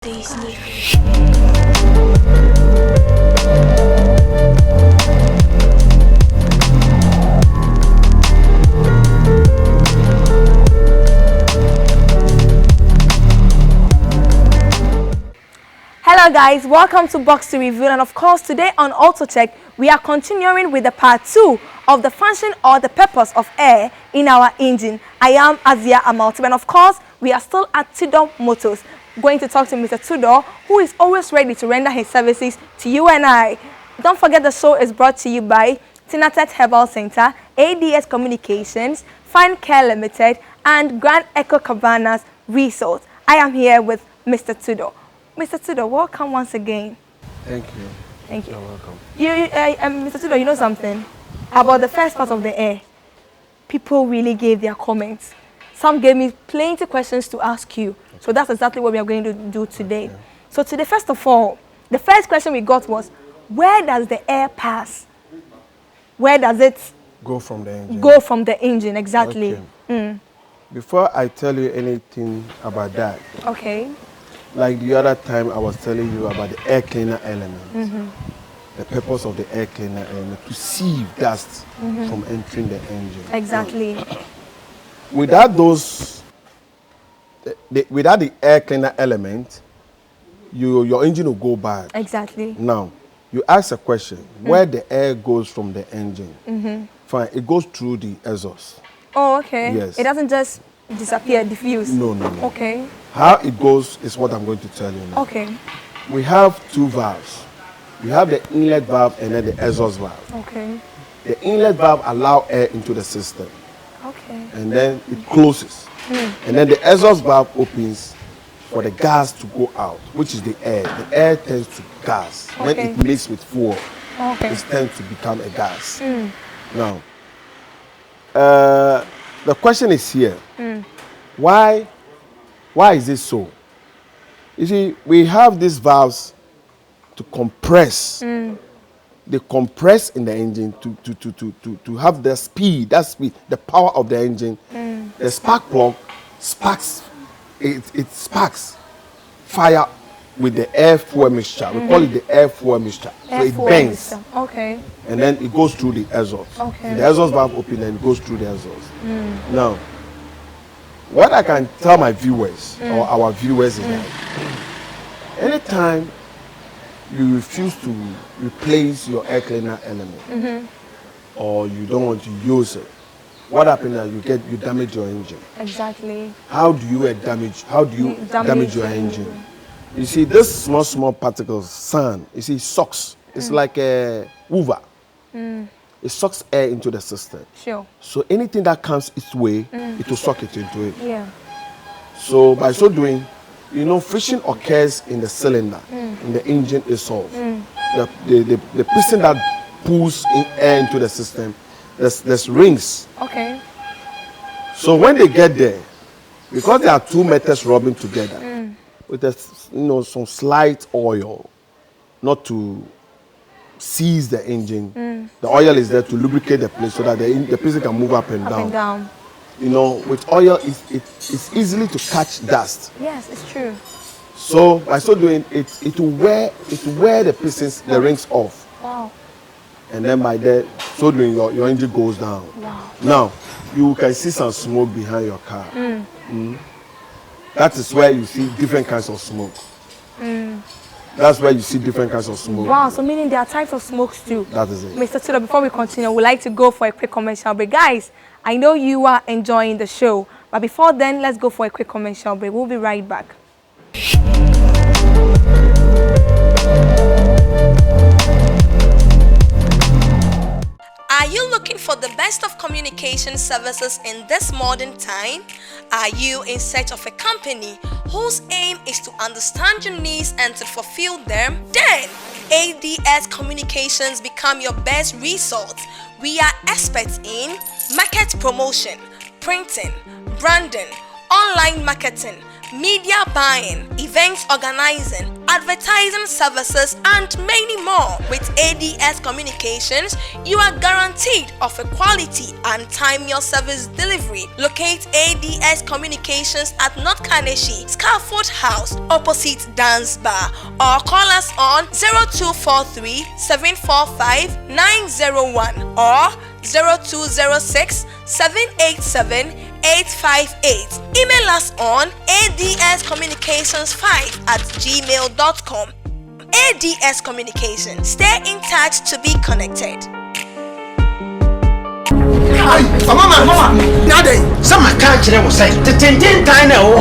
Hello guys, welcome to Box to Review, and of course today on Autocheck we are continuing with the part 2 of the function or the purpose of air in our engine. I am Azia Amaltiba, and of course we are still at Tudor Motors, going to talk to Mr. Tudor, who is always ready to render his services to you and I. Don't forget the show is brought to you by Tinatet Herbal Center, ADS Communications, Fine Care Limited, and Grand Echo Cabanas Resort. I am here with Mr. Tudor. Mr. Tudor, welcome once again. Thank you. Thank you. You're welcome. Mr. Tudor, you know something about the first part of the air? People really gave their comments. Some gave me plenty of questions to ask you. So that's exactly what we are going to do today. Okay. So today, first of all, the first question we got was, where does the air pass? Where does it go from the engine? Go from the engine, exactly. Okay. Before I tell you anything about that, okay. Like the other time I was telling you about the air cleaner element, the purpose of the air cleaner element, to sieve dust from entering the engine. Exactly. Without those, without the air cleaner element, your engine will go bad. Exactly. Now, you ask a question, where the air goes from the engine. Fine, it goes through the exhaust. Oh, okay. Yes. It doesn't just disappear, diffuse. No. Okay. How it goes is what I'm going to tell you now. Okay. We have two valves. We have the inlet valve and then the exhaust valve. Okay. The inlet valve allows air into the system. Okay. And then it closes. And then the exhaust valve opens for the gas to go out, which is the air. The air tends to gas. Okay. When it mixes with fuel, okay. it tends to become a gas. Now, the question is here. Why is it so? You see, we have these valves to compress. They compress in the engine to have the speed, the power of the engine. The spark plug sparks, it sparks fire with the air fuel mixture. We call it the air fuel mixture. So it bends. Okay. And then it goes through the exhaust. Okay. The exhaust valve opens and it goes through the exhaust. Now, what I can tell my viewers or our viewers is that anytime you refuse to replace your air cleaner element or you don't want to use it, what happens is you damage your engine. Exactly. How do you damage your engine? You see, this small particles, sand, you see, sucks. It's like a hoover. It sucks air into the system. Sure. So anything that comes its way, it will suck it into it. Yeah. So by so doing, friction occurs in the cylinder, in the engine itself. The piston that pulls in air into the system, there's rings. Okay. So when they get there, because there are two metals rubbing together, with some slight oil, not to seize the engine. The oil is there to lubricate the place so that the piston can move up and down. With oil, it's easily to catch dust. Yes, it's true. So by so doing, it will wear the pistons, the rings off. Wow. And then by that, so doing, your engine goes down. Wow. Now, you can see some smoke behind your car. That is where you see different kinds of smoke. That's where you see different kinds of smoke. Wow, so meaning there are types of smokes too. That is it. Mr. Tudor, before we continue, we'd like to go for a quick commercial break. Guys, I know you are enjoying the show, but before then, let's go for a quick commercial break. We'll be right back. Are you looking for the best of communication services in this modern time? Are you in search of a company whose aim is to understand your needs and to fulfill them? Then ADS Communications become your best resource. We are experts in market promotion, printing, branding, online marketing, media buying, events organizing, advertising services, and many more. With ADS Communications, you are guaranteed of a quality and timely service delivery. Locate ADS Communications at North Kaneshi, Scaffold House, opposite Dance Bar, or call us on 0243 745 901 or 0206 787 858. Email us on adscommunications5@gmail.com. ADS Communications. Stay in touch to be connected. Mama, nada. Some can't say the 10 kind of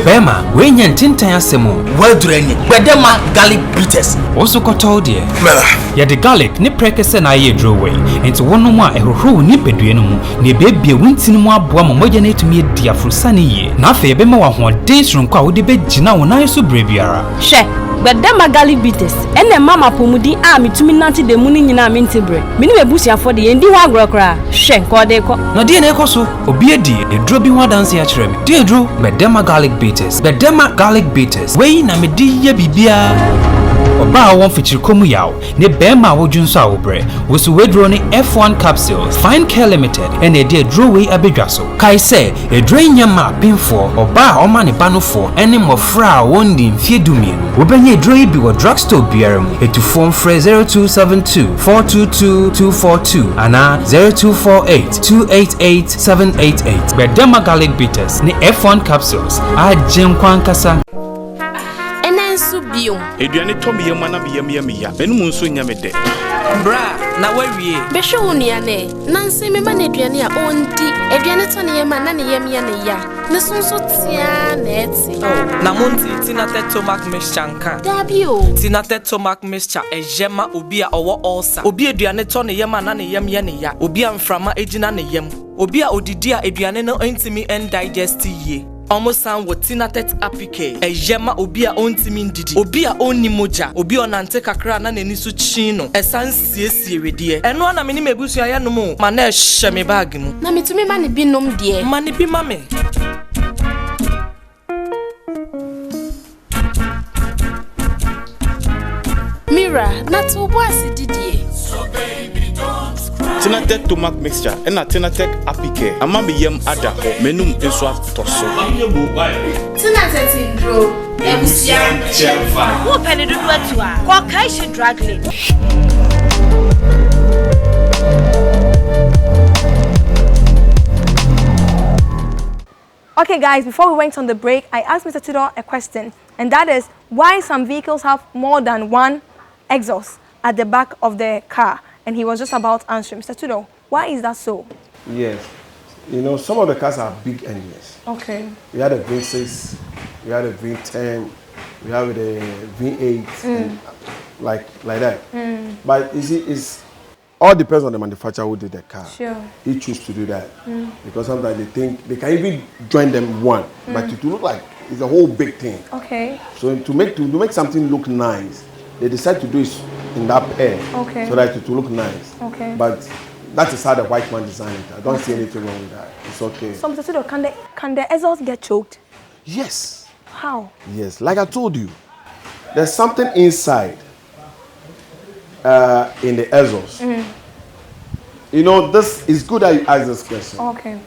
Bema, when you tinta semo, well drained, Bedema garlic bitters. also got told ye. Mela, Yet the garlic, ni prekes and I draw away, into one more a who ni peduenum, ni baby a wintin more boam mojanate me dear for sunny ye. Nafe bema one days from Cow de bed Gina when I so braviara. She, but them are garlic bitters, and the mama pomudi army to me nanti the mooning in our minty bread. Many a bushia for the Indi Wagra, shank or deco. No dear Necoso, obia dear, a dropping one dance here, dear Drew, but them are garlic bitters, but them are garlic bitters. Way na me dear bibia. Oba won feature komu yaw ne bema wo junso awobre wo so wedro ne F1 capsules fine care limited and e dey draw way abedwa so kai say e drain nyama pinfo oba o ma ne ba no fo ene mofra won di mfie dumien wo benye draw bi wo drugstore biaram etu phone free 0272 422 242 ana 0248 288 788 bedema garlic bitters ne F1 capsules a jenkwankasa Subium. Eduane Tommy Yamana Yamia, Benum so nyamede. Bra, na wawie. Besho uniane. Nansi me man eduane a onti. Eduane to ne yema na ne yemia ne ya. Ne sonso tia na eti. Na monti tina tetomac mixture nka. Dabio. Tina tetomac mixture ejema obi a owo ulcer. Obi eduane to ne yema na ne yemia ne ya. Obi amframa ejina ne yem. Obi a odidi a eduane no intimi and digest ye. Almost sound what Tina Tet apike. A yema obia ontimi ndidi. Obia oni moja. Obi onante kakra na neni su chino. E san siesie redie. Eno na meni mebusu aya no mo. Ma na ehye me bag mu. Na mitumi ma ne bi nom de. Ma ne bi ma me. Mira, na to boasi didie. So baby don't cry. Tinatek tomac mixture and a Tinatek apike. Amami yem ada ho menum enso atoso. Tinatek indro. Ebusian Chelfa. Who penny do to her? What kind she dragging? Okay guys, before we went on the break, I asked Mr. Tudor a question, and that is why some vehicles have more than one exhaust at the back of the car, and he was just about answering. Mr. Tudor, why is that so? Yes. You know, some of the cars are big engines. Okay. We had a V6, we had a V10, we have the V8, and like that. But you see, it's all depends on the manufacturer who did the car. Sure. He choose to do that because sometimes they think they can even join them one, but to look like it's a whole big thing. Okay. So to make something look nice, they decide to do it in that pair, Okay. so that it will look nice. Okay. But that is how the white man designed it. I don't see anything wrong with that. It's okay. So Mr. Tudor, can the exhaust get choked? Yes. How? Yes. Like I told you, there's something inside in the exhaust. You know, this is good that you ask this question. Okay.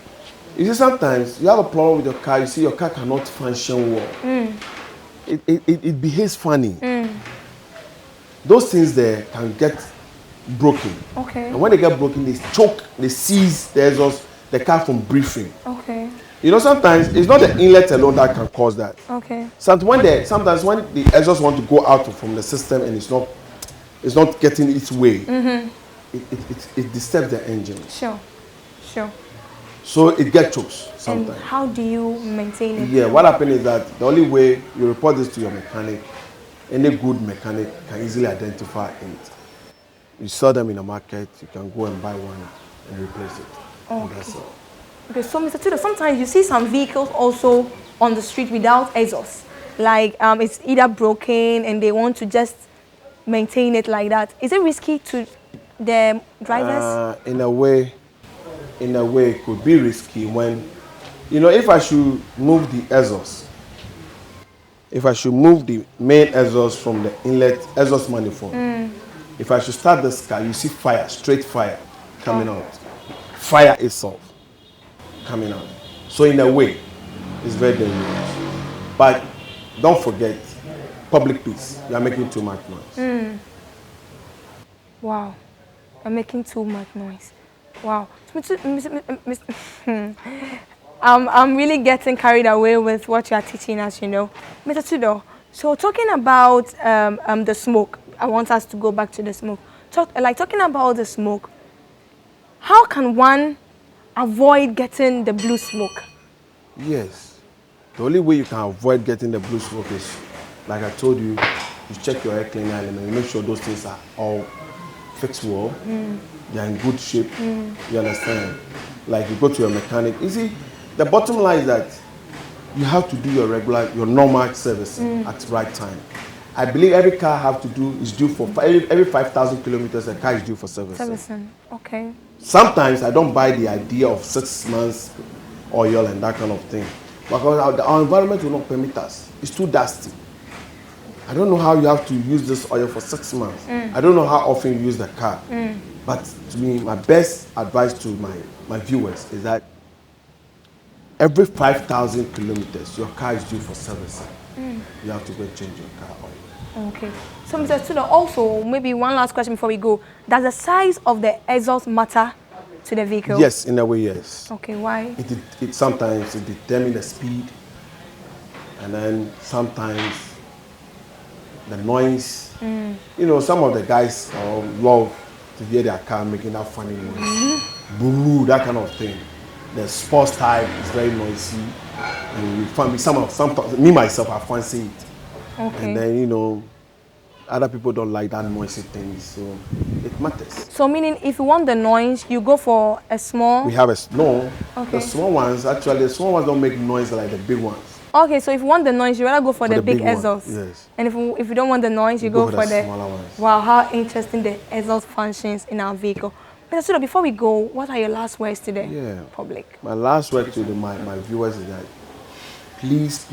You see, sometimes you have a problem with your car. You see, your car cannot function well. It behaves funny. Those things there can get broken. Okay. And when they get broken, they choke, they seize the exhaust, the car from breathing. Okay. You know, sometimes it's not the inlet alone that can cause that. Okay. Sometimes when the exhaust want to go out from the system and it's not getting its way, it disturbs the engine. Sure. Sure. So it gets chokes sometimes. And how do you maintain it? Yeah, what happens is that the only way you report this to your mechanic, any good mechanic can easily identify it. You sell them in the market, you can go and buy one and replace it. Okay. And that's all. Okay, so Mr. Tudor, sometimes you see some vehicles also on the street without exhaust. Like it's either broken and they want to just maintain it like that. Is it risky to the drivers? In a way, it could be risky when You know, if I should move the exhaust, if I should move the main exhaust from the inlet exhaust manifold, if I should start this car, you see fire, straight fire coming out. Fire itself coming out. So in a way, it's very dangerous. But don't forget, public peace. You are making too much noise. Wow. I'm making too much noise. Wow. I'm really getting carried away with what you are teaching us, you know. Mr. Tudo, so talking about the smoke, I want us to go back to the smoke. Talking about the smoke, how can one avoid getting the blue smoke? Yes. The only way you can avoid getting the blue smoke is, like I told you, you check your air cleaner element, you make sure those things are all fixed well, they are in good shape, you understand? Like you go to your mechanic. You see, the bottom line is that you have to do your normal servicing at the right time. I believe every car is due for every 5,000 kilometers. A car is due for servicing. Okay. Sometimes I don't buy the idea of 6 months oil and that kind of thing because our environment will not permit us. It's too dusty. I don't know how you have to use this oil for 6 months. I don't know how often you use the car. But to me, my best advice to my viewers is that every 5,000 kilometers, your car is due for servicing. You have to go change your car oil. Okay. So, Mr. Tudo, also, maybe one last question before we go. Does the size of the exhaust matter to the vehicle? Yes, in a way, yes. Okay, why? It sometimes it determines the speed, and then sometimes the noise. You know, some of the guys love to hear their car making that funny noise. Boo, that kind of thing. The sports type is very noisy, and sometimes me myself I fancy it. Okay. And then, you know, other people don't like that noisy thing, so it matters. So meaning if you want the noise, you go for a small? We have no. Okay. The small ones don't make noise like the big ones. Okay, so if you want the noise, you rather go for the big exhaust. Yes. And if you don't want the noise, you go for the smaller ones. Wow, how interesting the exhaust functions in our vehicle. Mr. Tudo, before we go, what are your last words to the public? My last word to my viewers is that please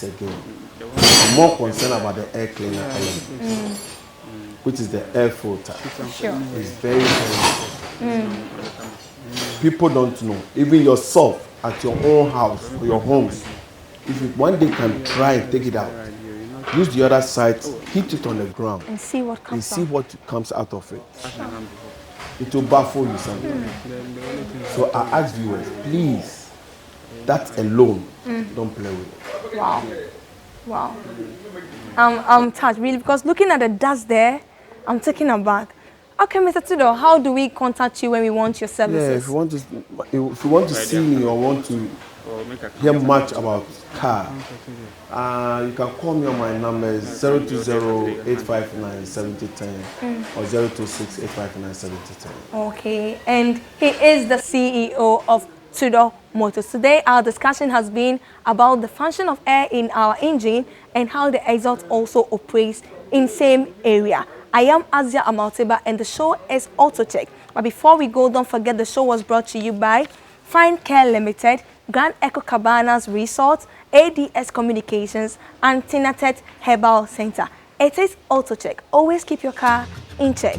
again, I'm more concerned about the air cleaner element, which is the air filter. Sure. It's very, very important. People don't know. Even yourself at your own house or your homes, if you one day can try and take it out, use the other side, hit it on the ground, and see what comes out of it. It will baffle you sometimes. So I ask viewers, please, that alone, don't play with it. Wow. I'm touched really because looking at the dust there, I'm taken aback. Okay, Mr. Tudo, how do we contact you when we want your services? Yeah, if you want to see me or want to hear much about car, you can call me on my number 020-859-7010 or 026-859-7010. Okay, and he is the CEO of Tudo Motors. Today, our discussion has been about the function of air in our engine and how the exhaust also operates in same area. I am Azia Amaltiba and the show is Autocheck. But before we go, don't forget the show was brought to you by Fine Care Limited, Grand Eco Cabanas Resort, ADS Communications, and Tinatet Herbal Center. It is Autocheck. Always keep your car in check.